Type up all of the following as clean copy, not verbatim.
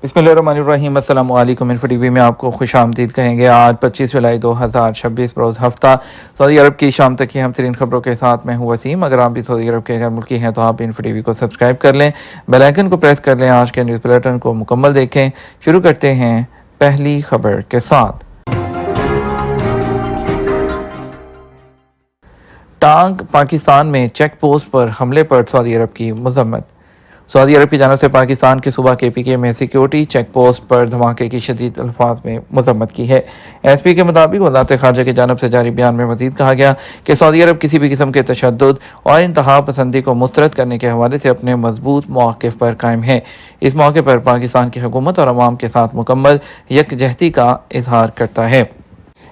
बिस्मिल्लाहिर्रहमानिर्रहीम। अस्सलाम वालेकुम। इन्फो टीवी में आपको खुश आमदीद कहेंगे। आज 25 जुलाई 2026 रोज़ हफ्ता सऊदी अरब की शाम तक की हम तरीन खबरों के साथ मैं हूँ वसीम। अगर आप भी सऊदी अरब के गैर मुल्की हैं तो आप इन्फो टीवी को सब्सक्राइब कर लें, बेल आइकन को प्रेस कर लें, आज के न्यूज़ बुलेटिन को मुकम्मल देखें। शुरू करते हैं पहली खबर के साथ। टांग पाकिस्तान में चेक पोस्ट पर हमले पर सऊदी अरब की मजम्मत। सऊदी अरब की जानब से पाकिस्तान के सूबा KPK में सिक्योरिटी चेक पोस्ट पर धमाके की शदीद अल्फाज में मजम्मत की है। SP के मुताबिक वज़ारत ख़ारजा की जानब से जारी बयान में मज़ीद कहा गया कि सऊदी अरब किसी भी किस्म के तशद्दुद और इंतहा पसंदी को मुस्तरद करने के हवाले से अपने मजबूत मौक़िफ़ पर कायम है। इस मौके पर पाकिस्तान की हुकूमत और अवाम के साथ मुकम्मल यकजहती का इजहार करता है।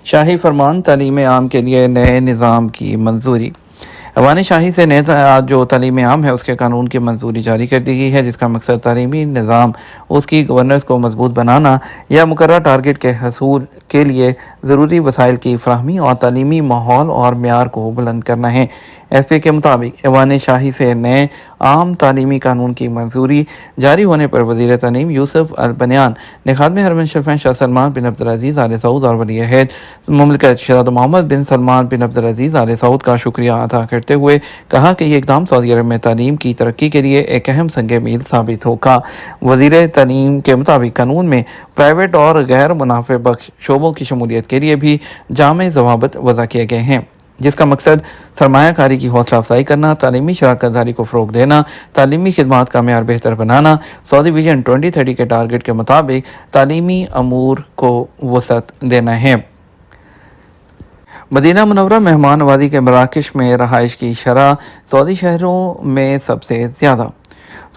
शाही फरमान तालीम आम के लिए नए निज़ाम की मंजूरी। अवान शाही से नए जो तालीम आम है उसके कानून की मंजूरी जारी कर दी गई है, जिसका मकसद तालीमी निज़ाम उसकी गवर्नेंस को मजबूत बनाना या मुकर्रर टारगेट के हसूल के लिए ज़रूरी वसाइल की फराहमी और तालीमी माहौल और मेयार को बुलंद करना है। SP के मुताबिक अवान शाही से नए आम तालीमी कानून की मंजूरी जारी होने पर वज़ीर तालीम यूसुफ अल बनियान ने खादिम हरम शरीफैन शाह सलमान बिन अब्दुल-अज़ीज़ आले सऊद और वली अहद मुमलिकत शहज़ादा मोहम्मद बिन सलमान बिन अब्दुल-अज़ीज़ आले सऊद का शुक्रिया अदा करते हुए कहा कि ये इक़दाम सऊदी अरब में तालीम की तरक्की के लिए एक अहम संग मील साबित होगा। वज़ीर तालीम के मुताबिक कानून में प्राइवेट और गैर मुनाफे बख्श शोबों की शमूलियत के लिए भी जामे ज़वाबित वज़ा किए गए हैं, जिसका मकसद सरमायाकारी की हौसला अफजाई करना, तालीमी शराकत दारी को फ़रोग़ देना, तालीमी खिदमात का मेयार बेहतर बनाना, सऊदी विजन 2030 के टारगेट के मुताबिक तालीमी अमूर को वसअत देना है। मदीना मुनव्वरा मेहमान नवाजी के मराकश में रहाइश की शरह सऊदी शहरों में सबसे ज़्यादा।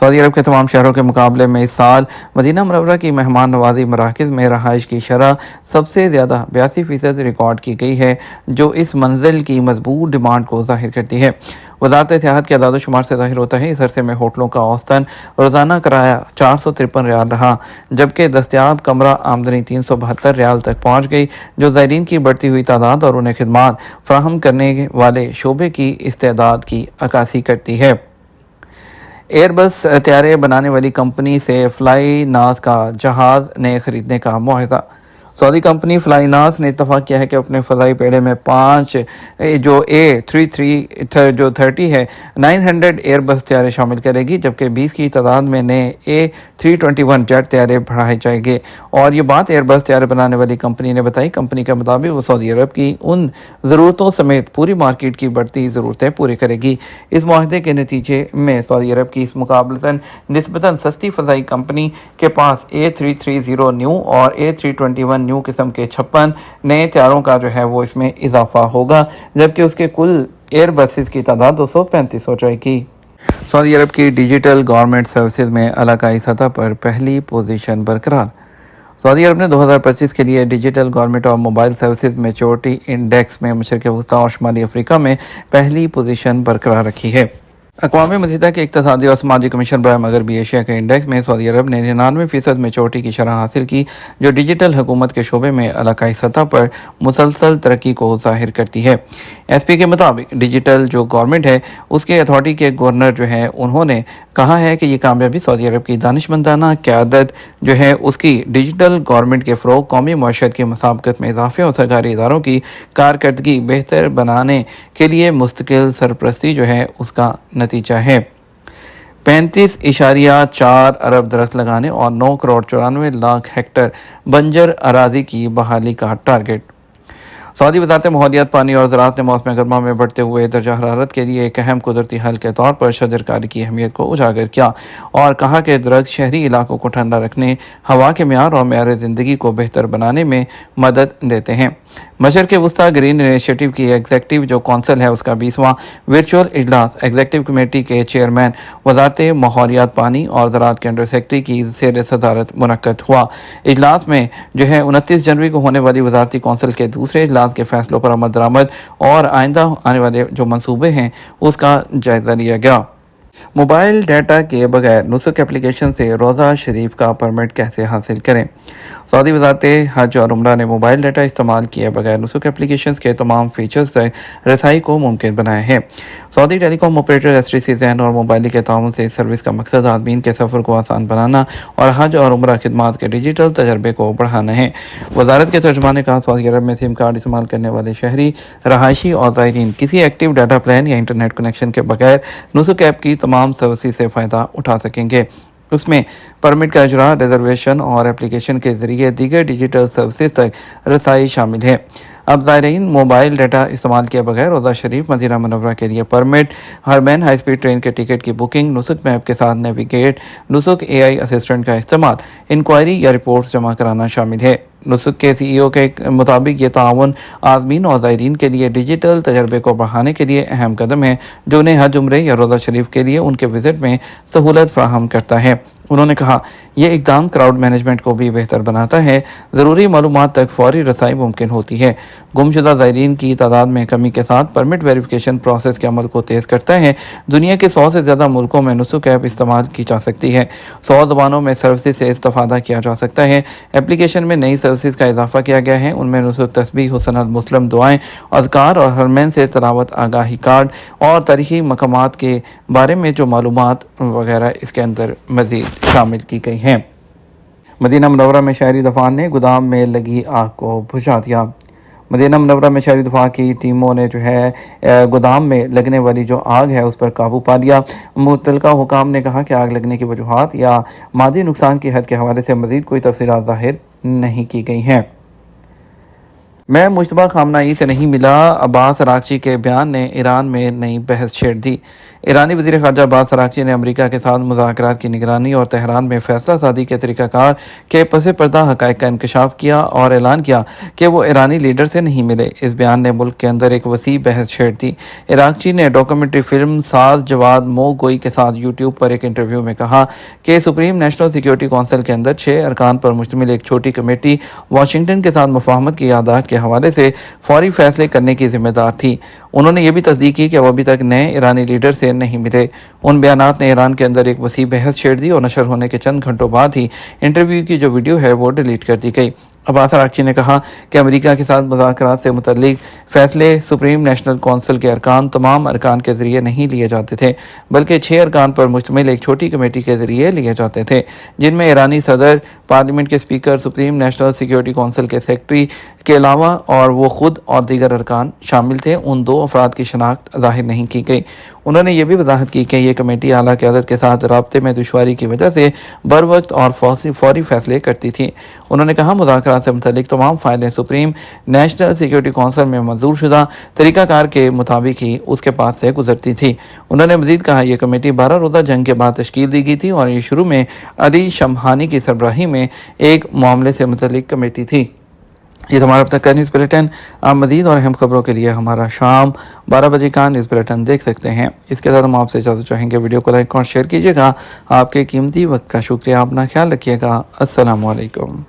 सऊदी अरब के तमाम शहरों के मुकाबले में इस साल मदीना मुनव्वरा की मेहमान नवाजी मराकज़ में रहाइश की शरह सबसे ज़्यादा 82% रिकॉर्ड की गई है, जो इस मंजिल की मजबूत डिमांड को ज़ाहिर करती है। वज़ारत सियाहत के अदाद शुमार से ज़ाहिर होता है इस अरसे में होटलों का औसतन रोज़ाना किराया 453 रियाल रहा, जबकि दस्तयाब कमरा आमदनी 372 रियाल तक पहुँच गई, जो ज़ायरीन की बढ़ती हुई तादाद और उन्हें खिदमात फ़राहम करने वाले शोबे की इस्तेदाद की अक्कासी करती है। एयरबस तैयारे बनाने वाली कंपनी से फ्लाई नास का जहाज़ ने खरीदने का मुआहदा। सऊदी कंपनी फ्लाई नास ने इत्तफाक किया है कि अपने फ़ज़ाई बेड़े में 5 जो A330 है 900 एयरबस तैयारे शामिल करेगी, जबकि 20 की तादाद में नए A321 जेट तैयारे बढ़ाए जाएंगे। और ये बात एयरबस तैयारे बनाने वाली कंपनी ने बताई। कंपनी के मुताबिक वो सऊदी अरब की उन ज़रूरतों समेत पूरी मार्केट की बढ़ती ज़रूरतें पूरी करेगी। इस मुआहदे के नतीजे में सऊदी अरब की इस मुकाबलतन निस्बतन सस्ती फ़ज़ाई कंपनी के पास A330 न्यू और A321 न्यू किस्म के 56 नए तैयारों का जो है वो इसमें इजाफा होगा, जबकि उसके कुल एयर बसेस की तादाद 235 हो जाएगी। सऊदी अरब की डिजिटल गवर्नमेंट सर्विसेज में इलाकाई सतह पर पहली पोजीशन बरकरार। सऊदी अरब ने 2025 के लिए डिजिटल गवर्नमेंट और मोबाइल सर्विसेज मैच्योरिटी इंडेक्स में मशरक़ वस्ती और शुमाली अफ्रीका में पहली पोजीशन बरकरार रखी है। अक़वाम मुत्तहिदा के इक़्तिसादी और समाजी कमीशन बराए मगरबी एशिया के इंडेक्स में सऊदी अरब ने 99% मैच्योरिटी की शरह हासिल की, जो डिजिटल हुकूमत के शोबे में इलाकाई सतह पर मुसलसल तरक्की को ज़ाहिर करती है। SP के मुताबिक डिजिटल जो गवर्नमेंट है उसके अथॉरिटी के गवर्नर जो है उन्होंने कहा है कि ये कामयाबी सऊदी अरब की दानिशमंदाना क़यादत जो है उसकी डिजिटल गवर्नमेंट के फ़रोग़, कौमी मईशत की मुसाबकत में इजाफ़े और सरकारी इदारों की कारकर्दगी बेहतर बनाने के लिए मुस्तकिल सरपरस्ती जो है उसका नतीजा है। 35.4 अरब दरख्त लगाने और 9 करोड़ 94 लाख हेक्टर बंजर अराजी की बहाली का टारगेट। सऊदी वज़ारत माहौलियात, पानी और ज़राअत ने मौसम गर्मा में बढ़ते हुए दर्जा हरारत के लिए एक अहम कुदरती हल के तौर पर शजरकारी की अहमियत को उजागर किया और कहा कि दरख्त शहरी इलाकों को ठंडा रखने, हवा के मेयार और मेयार ज़िंदगी को बेहतर बनाने में मदद देते हैं। मशरक़ वस्ती ग्रीन इनिशिएटिव की एग्जेक्टिव जो कौंसिल है उसका 20वां वर्चुअल इजलास एग्जेक्टिव कमेटी के चेयरमैन वज़ारत माहौलियात, पानी और ज़राअत के अंडर सेक्रेटरी की ज़ेर सदारत मुनक्कद हुआ। इजलास में जो है 29 जनवरी को होने वाली वज़ारती कौंसिल के दूसरे इजलास के फैसलों पर अमल दरामद और आइंदा आने वाले जो मंसूबे हैं उसका जायज़ा लिया गया। मोबाइल डाटा के बगैर नुस्ख एप्लीकेशन से रोज़ा शरीफ का परमिट कैसे हासिल करें। सऊदी वज़ारत हज और उम्रा ने मोबाइल डाटा इस्तेमाल किए बगैर नुसुक एप्लीकेशंस के तमाम फीचर्स तक रसाई को मुमकिन बनाया है। सऊदी टेलीकॉम ऑपरेटर STC ज़ैन और मोबाइल के ताउन से इस सर्विस का मकसद आदमीन के सफ़र को आसान बनाना और हज और उम्रा खिदमात के डिजिटल तजर्बे को बढ़ाना है। वजारत के तर्जुमान ने कहा, सऊदी अरब में सिम कार्ड इस्तेमाल करने वाले शहरी, रहायशी और ज़ायरीन किसी एक्टिव डाटा प्लान या इंटरनेट कनेक्शन के बगैर नुसुक ऐप की तमाम सर्विस से फ़ायदा उठा सकेंगे। उसमें परमिट का इजरा, रिजर्वेशन और एप्लीकेशन के ज़रिए दीगर डिजिटल सर्विसेज तक रसाई शामिल है। अब ज़ायरीन मोबाइल डाटा इस्तेमाल किए बगैर रोज़ा शरीफ, मदीना मुनव्वरा के लिए परमिट, हरमैन हाई स्पीड ट्रेन के टिकट की बुकिंग, नुसुक मैप के साथ नेविगेट, नुसुक AI असिस्टेंट का इस्तेमाल, इंक्वायरी या रिपोर्ट्स जमा कराना शामिल है। नुसुक के CEO के मुताबिक ये ताउन आज़मीन और ज़ायरीन के लिए डिजिटल तजर्बे को बढ़ाने के लिए अहम कदम है, जो उन्हें हज, उम्रे या रोज़ा शरीफ के लिए उनके विज़िट में सहूलत फराहम करता है। उन्होंने कहा, यह इक़दाम क्राउड मैनेजमेंट को भी बेहतर बनाता है, ज़रूरी मालूमात तक फौरी रसाई मुमकिन होती है, गुमशुदा ज़ायरीन की तादाद में कमी के साथ परमिट वेरिफिकेशन प्रोसेस के अमल को तेज़ करता है। दुनिया के 100 से ज़्यादा मुल्कों में नुसुक ऐप इस्तेमाल की जा सकती है। 100 ज़बानों में सर्विस से इस्तेफादा किया जा सकता है। एप्लीकेशन में नई सर्विस का इजाफा किया गया है। उनमें नुसुक तस्बीह, हुसनत मुस्लिम दुआएँ, अज़कार और हरमैन से तलावत आगाही कार्ड और तारीख़ी मकामात के बारे में जो मालूमात वगैरह इसके अंदर मज़ीद शामिल की गई हैं। मदीना मुनव्वरा में शहरी दफान ने गोदाम में लगी आग को बुझा दिया। मदीना मुनव्वरा में शहरी दफा की टीमों ने गोदाम में लगने वाली जो आग है उस पर काबू पा लिया। मुतलका हुकाम ने कहा कि आग लगने की वजूहात या मादी नुकसान की हद के हवाले से मज़ीद कोई तफसीलात ज़ाहिर नहीं की गई हैं। मैं मुश्तबा खामनाई से नहीं मिला, अब्बास अरागची के बयान ने ईरान में नई बहस छेड़ दी। ईरानी वज़ीर ख़ारजा अब्बास अरागची ने अमेरिका के साथ मुज़ाकरात की निगरानी और तेहरान में फ़ैसला सादी के तरीक़ाकार के पस पर्दा हक़ाइक़ का इंकशाफ किया और ऐलान किया कि वो ईरानी लीडर से नहीं मिले। इस बयान ने मुल्क के अंदर एक वसी बहस छेड़ दी। अरागची ने डॉक्यूमेंट्री फिल्म साज जवाद मोगोई के साथ यूट्यूब पर एक इंटरव्यू में कहा कि सुप्रीम नेशनल सिक्योरिटी कौंसिल के अंदर 6 अरकान पर मुश्तमिल एक छोटी कमेटी वाशिंगटन के साथ मुफाहमत की यादाश्त के हवाले से फौरी फैसले करने की जिम्मेदार थी। उन्होंने ये भी तस्दीक की कि वो अभी तक नए ईरानी लीडर से नहीं मिले। उन बयानात ने ईरान के अंदर एक वसी बहस छेड़ दी और नशर होने के चंद घंटों बाद ही इंटरव्यू की जो वीडियो है वो डिलीट कर दी गई। अब्बास अरागची ने कहा कि अमेरिका के साथ मुज़ाकरात से मुतल्लिक फ़ैसले सुप्रीम नेशनल कौंसिल के अरकान तमाम अरकान के ज़रिए नहीं लिए जाते थे, बल्कि 6 अरकान पर मुश्तमिल एक छोटी कमेटी के ज़रिए लिए जाते थे, जिनमें ईरानी सदर, पार्लियामेंट के speaker, supreme national security council के सेक्रेटरी के अलावा और वो खुद और दीगर अरकान शामिल थे। उन 2 अफराद की शनाख्त ज़ाहिर नहीं की गई। उन्होंने ये भी वजाहत की कि यह कमेटी आला क़यादत के साथ राब्ते में दुश्वारी की वजह से बर वक्त और फौरी फैसले करती थी। उन्होंने कहा, मुज़ाकरात से मुतल्लिक तमाम फ़ाइलें सुप्रीम नेशनल सिक्योरिटी कौंसिल में मंजूर शुदा तरीक़ाकार के मुताबिक ही उसके पास से गुजरती थी। उन्होंने मज़ीद कहा, यह कमेटी 12 रोज़ा जंग के बाद तश्कील दी गई थी और ये शुरू में अली शमहानी की सरबराही में एक मामले से मुतल्लिक कमेटी थी। ये हमारा अब तक का न्यूज़ बुलेटिन। आप मज़ीद और अहम खबरों के लिए हमारा शाम 12 बजे का न्यूज़ बुलेटिन देख सकते हैं। इसके साथ हम आपसे इजाज़त चाहेंगे। वीडियो को लाइक और शेयर कीजिएगा। आपके कीमती वक्त का शुक्रिया। अपना ख्याल रखिएगा। अस्सलामु अलैकुम।